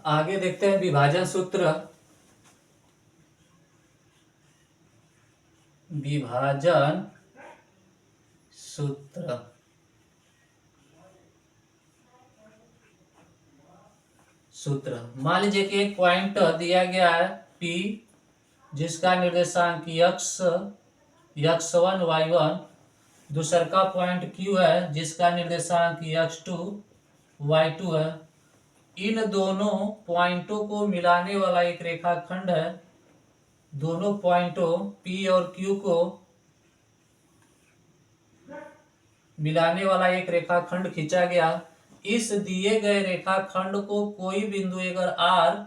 आगे देखते हैं विभाजन सूत्र। विभाजन सूत्र मान लीजिए कि एक पॉइंट दिया गया है P, जिसका निर्देशांक x1 y1, दूसर का पॉइंट Q है जिसका निर्देशांक x2 y2 है। इन दोनों पॉइंटों को मिलाने वाला एक रेखाखंड है। दोनों पॉइंटों P और Q को मिलाने वाला एक रेखाखंड खींचा गया। इस दिए गए रेखाखंड को कोई बिंदु अगर R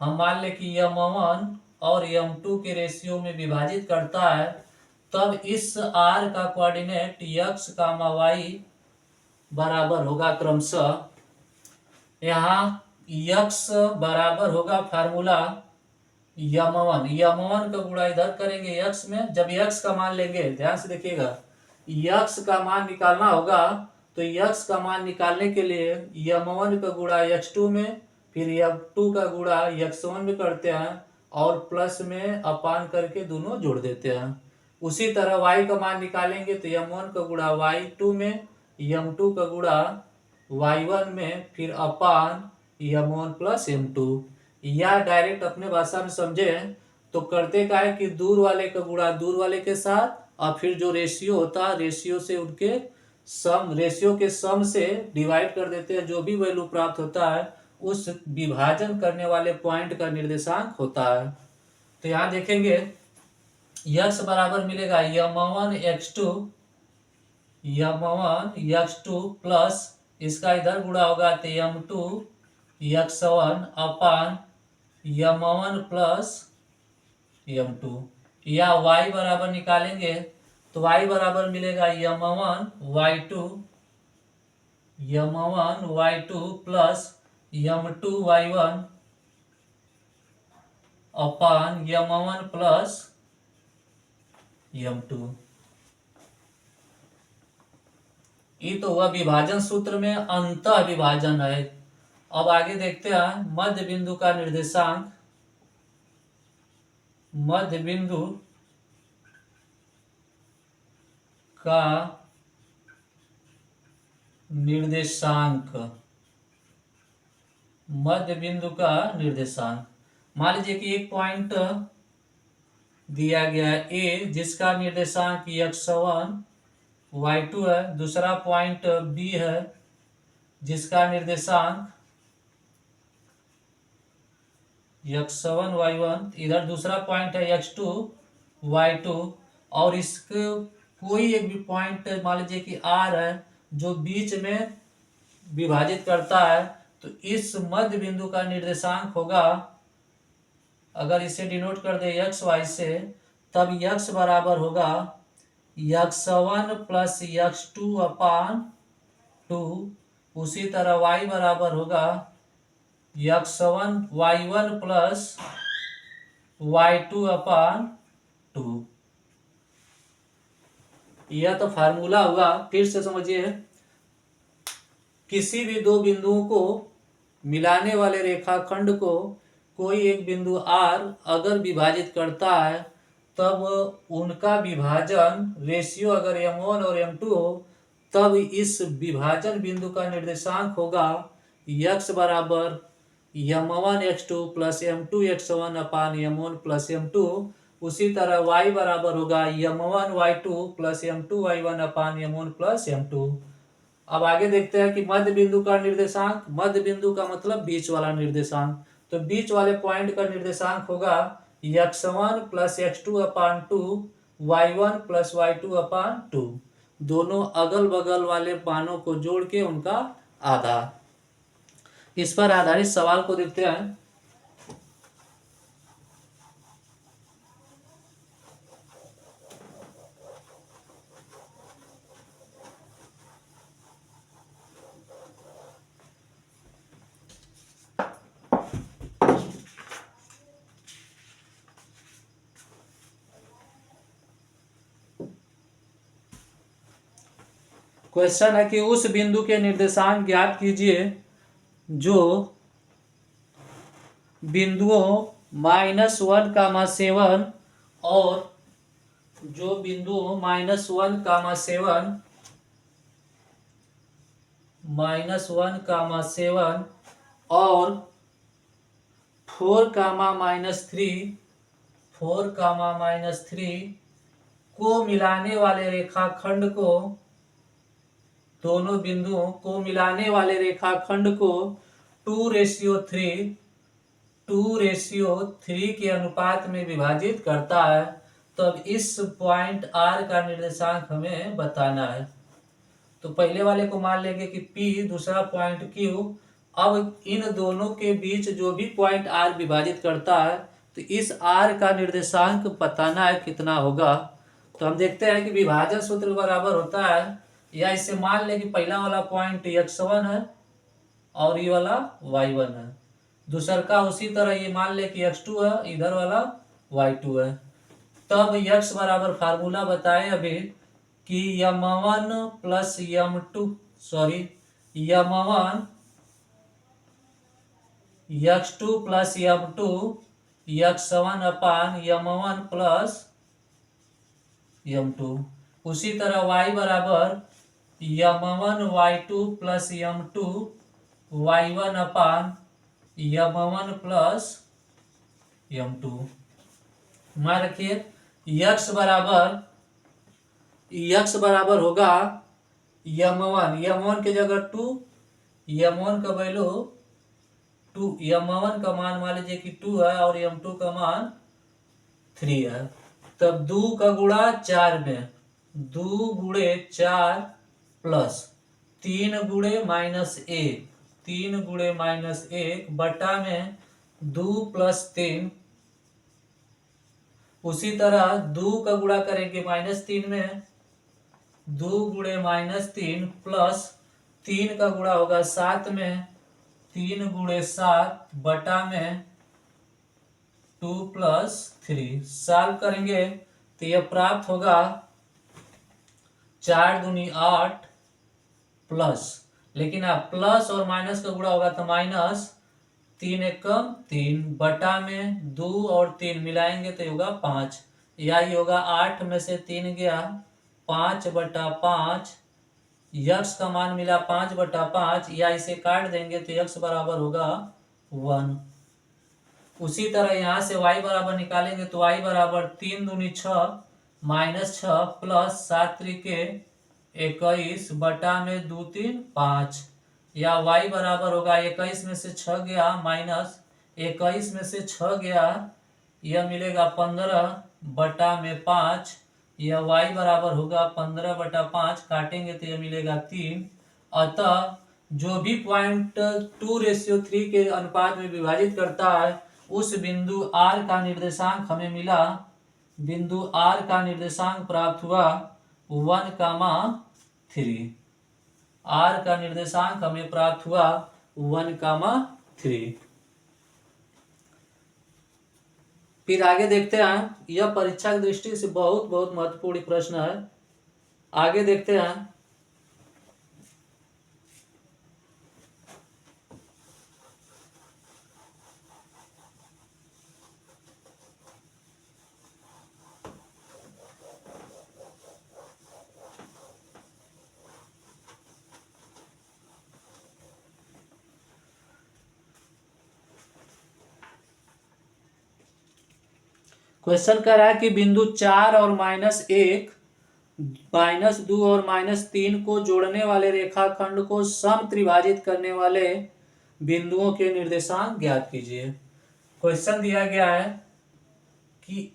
हम मान ले कि m1 और m2 के रेशियो में विभाजित करता है, तब इस R का कोऑर्डिनेट x, y बराबर होगा क्रमशः। यहाँ x बराबर होगा फार्मूला m1 का गुणा इधर करेंगे x में। जब x का मान लेंगे, ध्यान से देखिएगा, x का मान निकालना होगा, तो x का मान निकालने के लिए m1 का गुणा x2 में, फिर m2 का गुणा x1 में करते हैं और प्लस में अपान करके दोनों जोड़ देते हैं। उसी तरह y का मान निकालेंगे तो m1 का गुणा y2 में, m2 का गुणा y1 में, फिर अपान m1 प्लस m2। या डायरेक्ट अपने भाषा में समझे तो करते का है कि दूर वाले का गुणा दूर वाले के साथ, और फिर जो रेशियो होता है रेशियो से उनके रेशियो के सम से डिवाइड कर देते हैं। जो भी वैल्यू प्राप्त होता है उस विभाजन करने वाले पॉइंट का निर्देशांक होता है। तो यहाँ देखेंगे x बराबर मिलेगा m1 x2 प्लस इसका इधर गुणा होगा तो m2 x1 अपान m1 प्लस m2। या y बराबर निकालेंगे तो y बराबर मिलेगा m1 y2 plus m2 y1 अपान m1 प्लस m2। ये तो वह विभाजन सूत्र में अंतः विभाजन है। अब आगे देखते हैं मध्य बिंदु का निर्देशांक। मध्य बिंदु का निर्देशांक, मध्य बिंदु का निर्देशांक। मान लीजिए कि एक पॉइंट दिया गया है A, जिसका निर्देशांक x1 y2 है। दूसरा पॉइंट B है जिसका निर्देशांक x1 y1, इधर दूसरा पॉइंट है x2 y2, और इसके कोई एक भी पॉइंट मान लीजिए कि R है जो बीच में विभाजित करता है, तो इस मध्य बिंदु का निर्देशांक होगा, अगर इसे डिनोट कर दे x y से, तब x बराबर होगा x1 प्लस x2 अपान 2। उसी तरह y बराबर होगा x1 y1 प्लस y2 अपान 2। यह तो फार्मूला हुआ। फिर से समझिए, किसी भी दो बिंदुओं को मिलाने वाले रेखाखंड को कोई एक बिंदु R अगर विभाजित करता है, तब उनका विभाजन रेशियो अगर m1 और m2 हो, तब इस विभाजन बिंदु का निर्देशांक होगा x बराबर m1 x2 plus m2 x1 अपान m1 प्लस m2। उसी तरह y बराबर होगा m1 y2 plus m2 y1 अपान m1 प्लस m2। अब आगे देखते हैं कि मध्य बिंदु का निर्देशांक। मध्य बिंदु का मतलब बीच वाला निर्देशांक, तो बीच वाले पॉइंट का निर्देशांक होगा x1 प्लस x2 अपान 2 y1 प्लस y2 अपान 2। दोनों अगल बगल वाले मानों को जोड़ के उनका आधा। इस पर आधारित सवाल को देखते हैं। क्वेश्चन है कि उस बिंदु के निर्देशांक ज्ञात कीजिए जो बिंदुओं -1, और जो बिंदु -1, -1, और 4, -3 को मिलाने वाले रेखाखंड को, दोनों बिंदुओं को मिलाने वाले रेखाखंड को 2:3 के अनुपात में विभाजित करता है, तब इस पॉइंट R का निर्देशांक हमें बताना है। तो पहले वाले को मान लेंगे कि P, दूसरा पॉइंट Q। अब इन दोनों के बीच जो भी पॉइंट R विभाजित करता है, तो इस R का निर्देशांक बताना है कितना होगा। तो हम देखते हैं कि विभाजन सूत्र बराबर होता है, या इसे मान लें कि पहला वाला पॉइंट x1 है और ये वाला y1 है। दूसर का उसी तरह ये मान ले कि x2 है, इधर वाला y2 है। तब x बराबर फार्मूला बताए अभी कि m1 plus m2, m1 x2 plus m2 x1 अपान m1 प्लस m2। उसी तरह y बराबर m1 y2 plus m2 y1 अपान m1 प्लस m2। मान रखिए x बराबर होगा m1 की जगह 2, m1 का वैल्यू 2, m1 का मान लीजिए कि 2 है और m2 का मान 3 है। तब 2 का गुणा 4 में 2 गुणे 4 प्लस 3 गुणे -1, 3 गुणे -1 बटा में 2 प्लस 3। उसी तरह 2 का गुणा करेंगे -3 में, 2 गुणे -3 प्लस 3 का गुणा होगा 7 में, 3 गुणे 7 बटा में 2 प्लस 3। सॉल्व करेंगे तो यह प्राप्त होगा 4 दूनी 8 प्लस, लेकिन आप प्लस और माइनस का गुणा होगा तो माइनस, 3 एकम 3 बटा में 2 और 3 मिलाएंगे तो होगा 5, या ये होगा 8 में से 3 गया 5 बटा 5। यक्स का मान मिला 5 बटा 5, या इसे काट देंगे तो यक्स बराबर होगा 1। उसी तरह यहाँ से y बराबर निकालेंगे तो y बराबर 3 दूनी 6 -6 प्लस 7 त्रिके 21 बटा में 2 3 5, या y बराबर होगा 21 में से 6 गया माइनस 21 में से 6 गया, यह मिलेगा 15 बटा में 5, यह y बराबर होगा 15 बटा 5, काटेंगे तो यह मिलेगा 3। अतः जो भी पॉइंट 2:3 के अनुपात में विभाजित करता है, उस बिंदु R का निर्देशांक हमें मिला, बिंदु R का निर्देशांक प्राप्त हुआ 1,3। R का निर्देशांक हमें प्राप्त हुआ 1,3। फिर आगे देखते हैं, यह परीक्षा की दृष्टि से बहुत बहुत महत्वपूर्ण प्रश्न है। आगे देखते हैं। क्वेश्चन कर रहा है कि बिंदु 4 और -1, -2 और -3 को जोड़ने वाले रेखाखंड को सम त्रिभाजित करने वाले बिंदुओं के निर्देशांक ज्ञात कीजिए। क्वेश्चन दिया गया है कि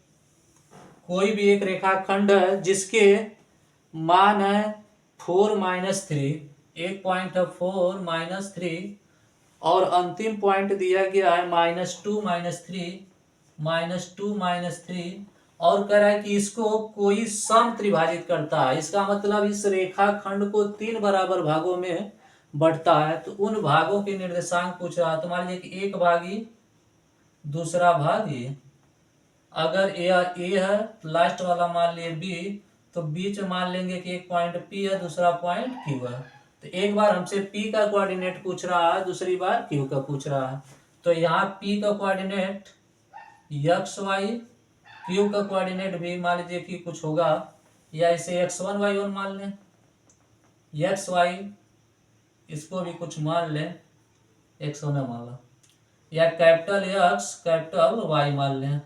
कोई भी एक रेखाखंड है जिसके मान है 4 -3, एक पॉइंट है 4 -3, और अंतिम पॉइंट दिया गया है -2 -3, और कह रहा है कि इसको कोई सम त्रिभाजित करता है। इसका मतलब इस रेखाखंड को 3 बराबर भागों में बढ़ता है, तो उन भागों के निर्देशांक पूछ रहा है। तो मान लीजिए कि एक भाग ई, दूसरा भाग ए। अगर ए है, लास्ट वाला मान लिए बी, तो बीच में मान लेंगे कि एक पॉइंट पी है, दूसरा पॉइंट क्यू है। तो एक बार हमसे पी का कोऑर्डिनेट पूछ रहा है, दूसरी बार क्यू का पूछ रहा है। तो यहाँ P का कोऑर्डिनेट एक्स वाई, Q का कोऑर्डिनेट भी मान लीजिए कि कुछ होगा, या इसे x1 y1 मान लें, एक्स वाई इसको भी कुछ मान लें, x1 मान लो, या कैपिटल एक्स कैपिटल वाई मान लें।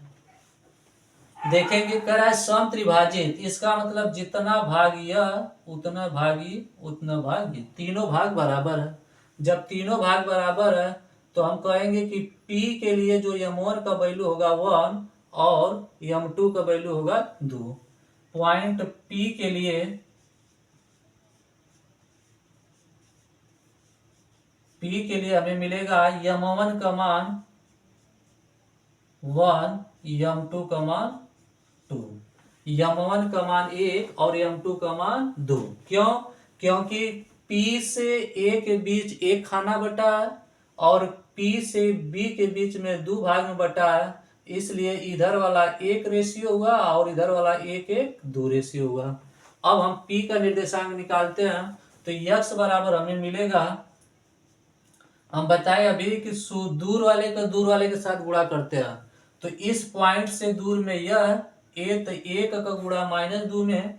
देखेंगे कह रहा है सम त्रिभाजित, इसका मतलब जितना भाग यह उतना भागी उतना भाग ये, तीनों भाग बराबर है। जब तीनों भाग बराबर है तो हम कहेंगे कि P के लिए जो m1 का वैल्यू होगा 1 और m2 का वैल्यू होगा 2। पॉइंट P के लिए हमें मिलेगा m1 का मान 1, m2 का मान 2, m1 का मान 1 और m2 का मान 2। क्यों? क्योंकि P से A के बीच एक खाना बटा है और P से B के बीच में 2 भाग में बटा है, इसलिए इधर वाला 1 रेशियो हुआ और इधर वाला 1:2 रेशियो हुआ। अब हम P का निर्देशांक निकालते हैं तो x बराबर हमें मिलेगा, हम बताएं अभी कि दूर वाले का दूर वाले के साथ गुणा करते हैं, तो इस पॉइंट से दूर में यह तो 1 का गुणा -2 में,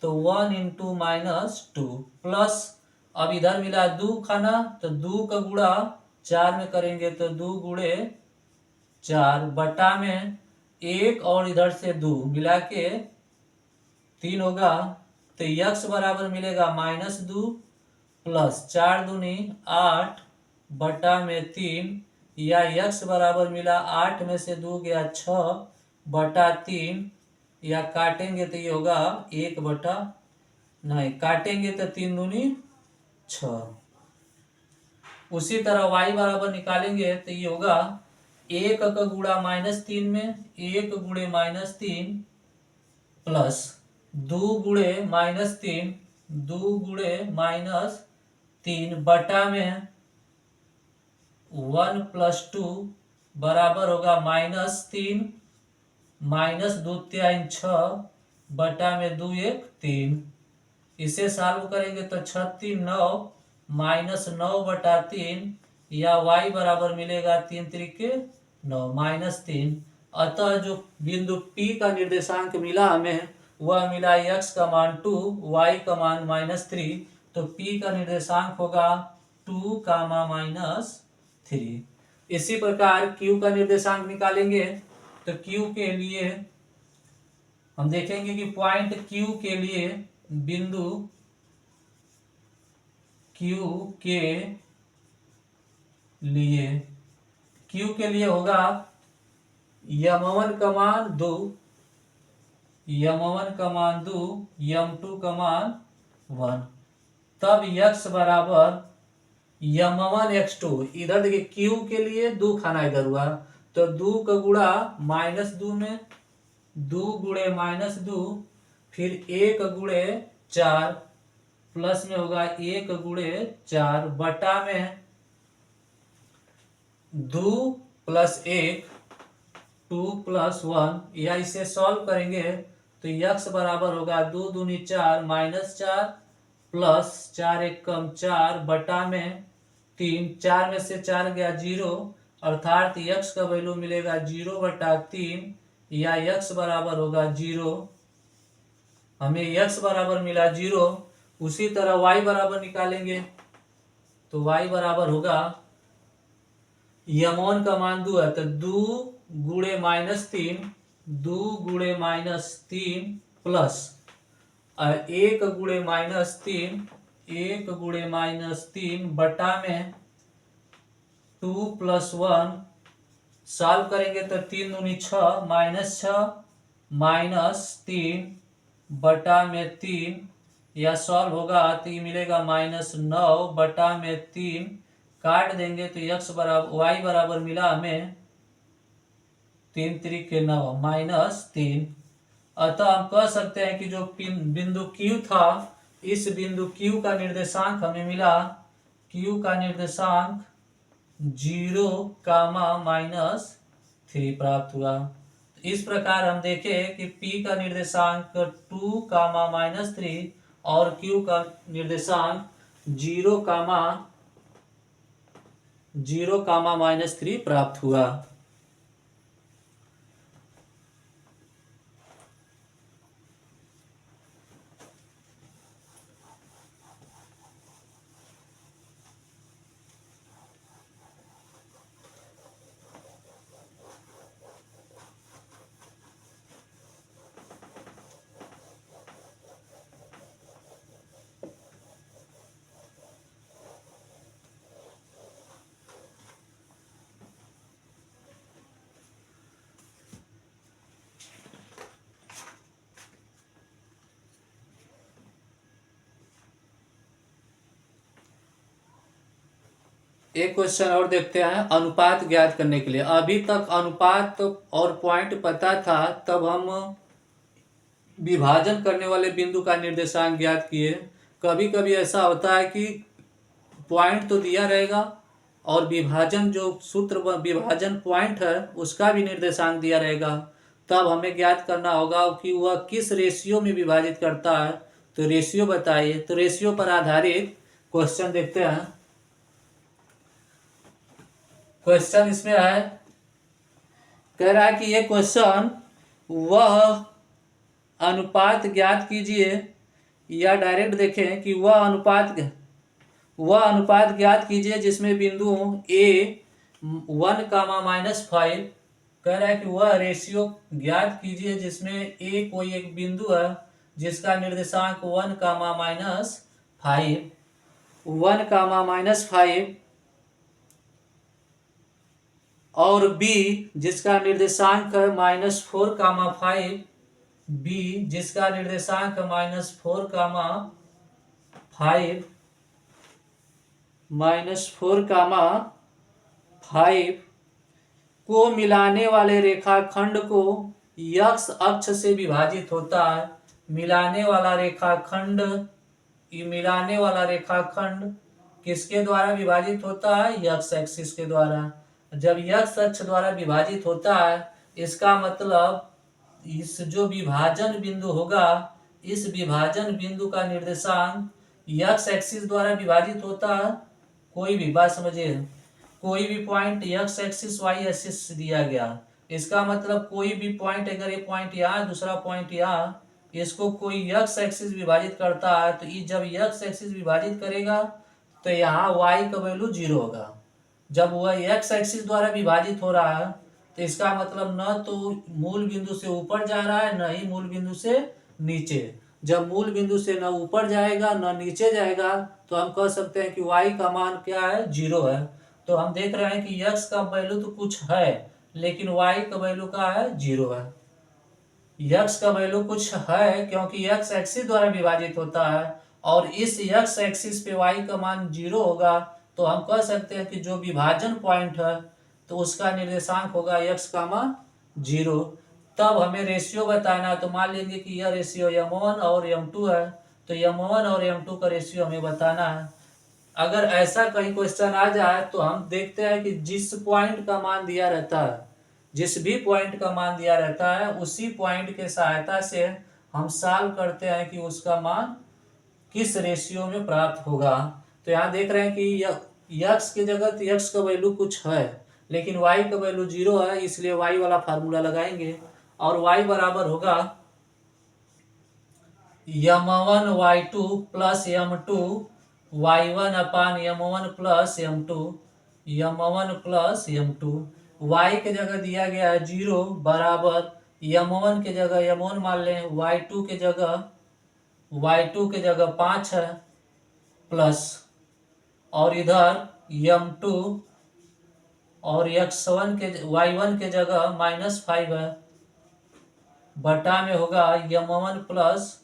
तो 1 × -2 प्लस, अब इधर मिला 2 खाना तो 2 का गुणा 4 में करेंगे तो 2 × 4 बटा में 1 और इधर से 2 मिला के 3 होगा, तो x बराबर मिलेगा -2 प्लस 4 दूनी 8 बटा में 3, या x बराबर मिला 8 में से 2 गया 6 बटा 3, या काटेंगे तो ये होगा 1 बटा, नहीं काटेंगे तो 3 दूनी 6। उसी तरह y बराबर निकालेंगे तो ये होगा 1 का गुणा -3 में 1 × -3 प्लस 2 × -3 2 × -3 बटा में 1 + 2 बराबर होगा -3 -2 × 6 बटा में 2 1 3। इसे सॉल्व करेंगे तो 6 3 9 -9 बटा 3, या y बराबर मिलेगा 3 त्रिके 9 -3। अतः जो बिंदु P का निर्देशांक मिला हमें वह मिला x का मान 2 y का मान -3, तो P का निर्देशांक होगा 2, -3। इसी प्रकार Q का निर्देशांक निकालेंगे तो Q के लिए हम देखेंगे कि पॉइंट Q के लिए बिंदु Q के लिए होगा m1 का मान 2, m1 का मान 2, m2 का मान 1, तब x बराबर m1 x2, इधर देखिए Q के लिए 2 खाना इधर हुआ तो 2 का गुणा -2 में 2 × -2 फिर 1 × 4 प्लस में होगा 1 × 4 बटा में 2 + 1 2 + 1, या इसे सॉल्व करेंगे तो x बराबर होगा 2 दूनी 4 -4 प्लस 4 1 कम 4 बटा में 3, 4 में से 4 गया 0, अर्थात x का वैल्यू मिलेगा 0/3, या x बराबर होगा 0। हमें x बराबर मिला 0। उसी तरह y बराबर निकालेंगे तो y बराबर होगा m1 का मान 2 है तो 2 × -3 2 × -3 प्लस 1 × -3 1 × -3 बटा में 2 + 1, सॉल्व करेंगे तो 3 दूनी 6 -6 -3 बटा में 3, या सॉल्व होगा तो ये मिलेगा -9 बटा में 3, काट देंगे तो y बराबर मिला हमें 3 त्रिके 9 -3। अतः हम कह सकते हैं कि जो बिंदु Q था, इस बिंदु Q का निर्देशांक हमें मिला, Q का निर्देशांक 0, -3 प्राप्त हुआ। इस प्रकार हम देखें कि P का निर्देशांक 2, -3 और Q का निर्देशांक 0, 0, -3 प्राप्त हुआ। एक क्वेश्चन और देखते हैं अनुपात ज्ञात करने के लिए। अभी तक अनुपात और पॉइंट पता था, तब हम विभाजन करने वाले बिंदु का निर्देशांक ज्ञात किए। कभी कभी ऐसा होता है कि पॉइंट तो दिया रहेगा और विभाजन जो सूत्र विभाजन पॉइंट है उसका भी निर्देशांक दिया रहेगा, तब हमें ज्ञात करना होगा कि वह किस रेशियो में विभाजित करता है। तो रेशियो बताइए। तो रेशियो पर आधारित क्वेश्चन देखते हैं। क्वेश्चन इसमें है, कह रहा है कि ये क्वेश्चन वह अनुपात ज्ञात कीजिए, या डायरेक्ट देखें कि वह अनुपात ज्ञात कीजिए जिसमें बिंदु ए 1, -5। कह रहा है कि वह रेशियो ज्ञात कीजिए जिसमें ए कोई एक बिंदु है जिसका निर्देशांक 1, -5 और बी जिसका निर्देशांक है -4, बी जिसका निर्देशांक -4, को मिलाने वाले रेखाखंड को x अक्ष से विभाजित होता है। मिलाने वाला रेखाखंड किसके द्वारा विभाजित होता है? x एक्सिस के द्वारा। जब x अक्ष द्वारा विभाजित होता है, इसका मतलब इस जो विभाजन बिंदु होगा, इस विभाजन बिंदु का निर्देशांक x एक्सिस द्वारा विभाजित होता है। कोई भी बात समझिए, कोई भी point x axis y axis दिया गया, इसका मतलब कोई भी पॉइंट, अगर ये पॉइंट यहाँ, दूसरा पॉइंट यहाँ, इसको कोई x एक्सिस विभाजित करता है, तो ये जब x एक्सिस विभाजित करेगा तो यहाँ y का वैल्यू 0 होगा। जब वह x एक्सिस द्वारा विभाजित हो रहा है तो इसका मतलब न तो मूल बिंदु से ऊपर जा रहा है, न ही मूल बिंदु से नीचे। जब मूल बिंदु से न ऊपर जाएगा न नीचे जाएगा, तो हम कह सकते हैं कि y का मान क्या है? 0 है। तो हम देख रहे हैं कि x का वैल्यू तो कुछ है, लेकिन y का वैल्यू क्या है? 0 है। x का वैल्यू कुछ है क्योंकि x एक्सिस द्वारा विभाजित होता है, और इस x एक्सिस पे y का मान 0 होगा। तो हम कह सकते हैं कि जो विभाजन पॉइंट है तो उसका निर्देशांक होगा x, 0। तब हमें रेशियो बताना है, तो मान लेंगे कि यह रेशियो m1 और m2 है, तो m1 और m2 का रेशियो हमें बताना है। अगर ऐसा कहीं क्वेश्चन आ जाए तो हम देखते हैं कि जिस पॉइंट का मान दिया रहता है, जिस भी पॉइंट का मान दिया रहता है, उसी पॉइंट के सहायता से हम सॉल्व करते हैं कि उसका मान किस रेशियो में प्राप्त होगा। तो यहाँ देख रहे हैं कि x की जगह तो x का वैल्यू कुछ है, लेकिन y का वैल्यू 0 है, इसलिए y वाला फार्मूला लगाएंगे और y बराबर होगा m1y2 प्लस m2 y1 अपान m1 plus m2, m1 plus m2। y के जगह दिया गया है 0 बराबर m1 के जगह m1 मान लें, y2 के जगह 5 है प्लस, और इधर m2 और y1 के जगह -5 है, बटा में होगा m1 प्लस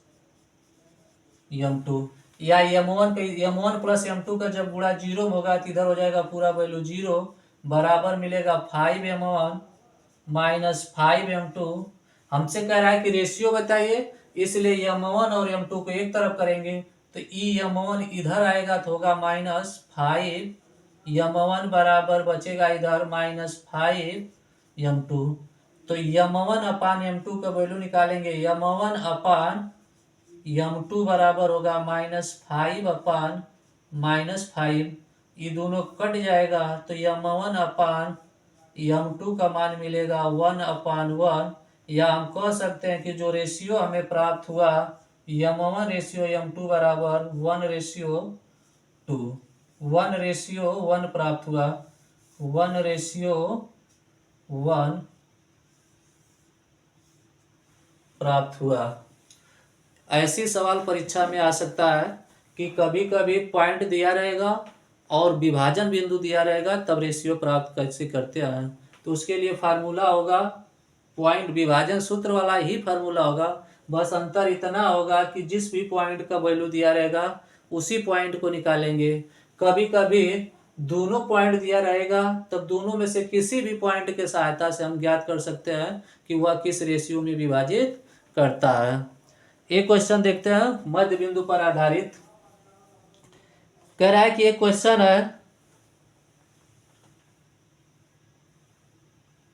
m2, या m1 प्लस m2 का जब गुणा 0 होगा तो इधर हो जाएगा पूरा वैल्यू 0, बराबर मिलेगा 5m1 माइनस 5m2। हमसे कह रहा है कि रेशियो बताइए, इसलिए m1 और m2 को एक तरफ करेंगे तो m1 इधर आएगा तो होगा -5, m1 बराबर बचेगा इधर -5m2। तो m1 अपान m2 का वैल्यू निकालेंगे, m1 अपान m2 बराबर होगा -5 अपान -5, ये दोनों कट जाएगा तो m1/m2 का मान मिलेगा 1/1, या हम कह सकते हैं कि जो रेशियो हमें प्राप्त हुआ m1/m2 बराबर 1/2, 1/1 प्राप्त हुआ, 1/1 प्राप्त हुआ। ऐसी सवाल परीक्षा में आ सकता है कि कभी कभी पॉइंट दिया रहेगा और विभाजन बिंदु दिया रहेगा, तब रेशियो प्राप्त कैसे करते हैं। तो उसके लिए फार्मूला होगा पॉइंट विभाजन सूत्र वाला ही फार्मूला होगा, बस अंतर इतना होगा कि जिस भी पॉइंट का वैल्यू दिया रहेगा उसी पॉइंट को निकालेंगे। कभी कभी दोनों पॉइंट दिया रहेगा, तब दोनों में से किसी भी पॉइंट के सहायता से हम ज्ञात कर सकते हैं कि वह किस रेशियो में विभाजित करता है। एक क्वेश्चन देखते हैं मध्य बिंदु पर आधारित। कह रहा है कि एक क्वेश्चन है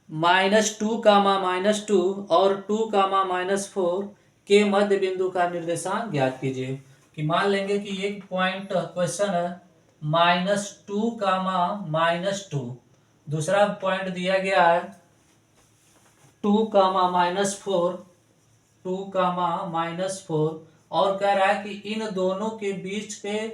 -2, और 2, के मध्य बिंदु का निर्देशांक ज्ञात कीजिए। कि मान लेंगे कि एक पॉइंट क्वेश्चन है -2, दूसरा पॉइंट दिया गया है 2, -4, और कह रहा है कि इन दोनों के बीच के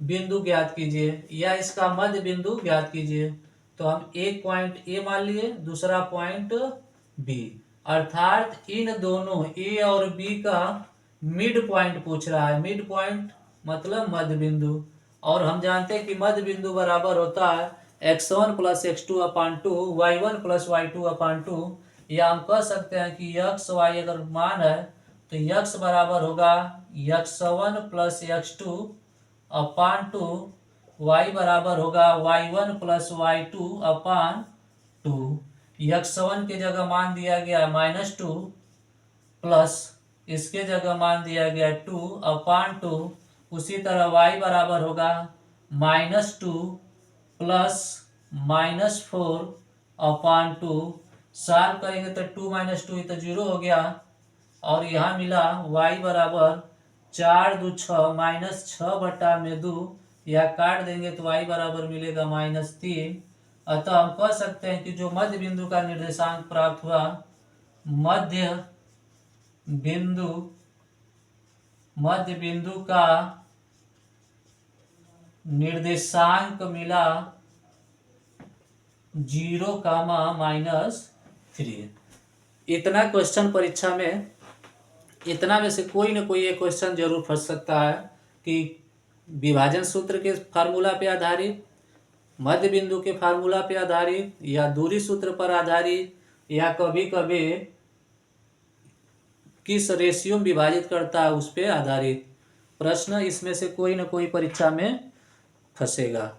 बिंदु ज्ञात कीजिए या इसका मध्य बिंदु ज्ञात कीजिए। तो हम एक पॉइंट ए मान लिए, दूसरा पॉइंट बी, अर्थात इन दोनों ए और बी का मिड पॉइंट पूछ रहा है। मिड पॉइंट मतलब मध्य बिंदु, और हम जानते हैं कि मध्य बिंदु बराबर होता है x1 + x2/2, y1 + y2/2, या हम कह सकते हैं कि x y अगर मान है तो x बराबर होगा x1 + x2/2, y बराबर होगा y1 + y2/2। x1 के जगह मान दिया गया -2 प्लस इसके जगह मान दिया गया 2/2। उसी तरह y बराबर होगा -2 प्लस -4/2। सॉल्व करेंगे तो 2 - 2 तो 0 हो गया, और यहाँ मिला y बराबर 4 2 6 -6/2, या काट देंगे तो y बराबर मिलेगा -3। अतः हम कह सकते हैं कि जो मध्य बिंदु का निर्देशांक प्राप्त हुआ, मध्य बिंदु का निर्देशांक मिला 0, -3। इतना क्वेश्चन परीक्षा में, इतना में से कोई ना कोई एक क्वेश्चन जरूर फंस सकता है कि विभाजन सूत्र के फार्मूला पे आधारित, मध्य बिंदु के फार्मूला पे आधारित, या दूरी सूत्र पर आधारित, या कभी कभी किस रेशियो में विभाजित करता है उस पे आधारित। प्रश्न इसमें से कोई ना कोई परीक्षा में फंसेगा।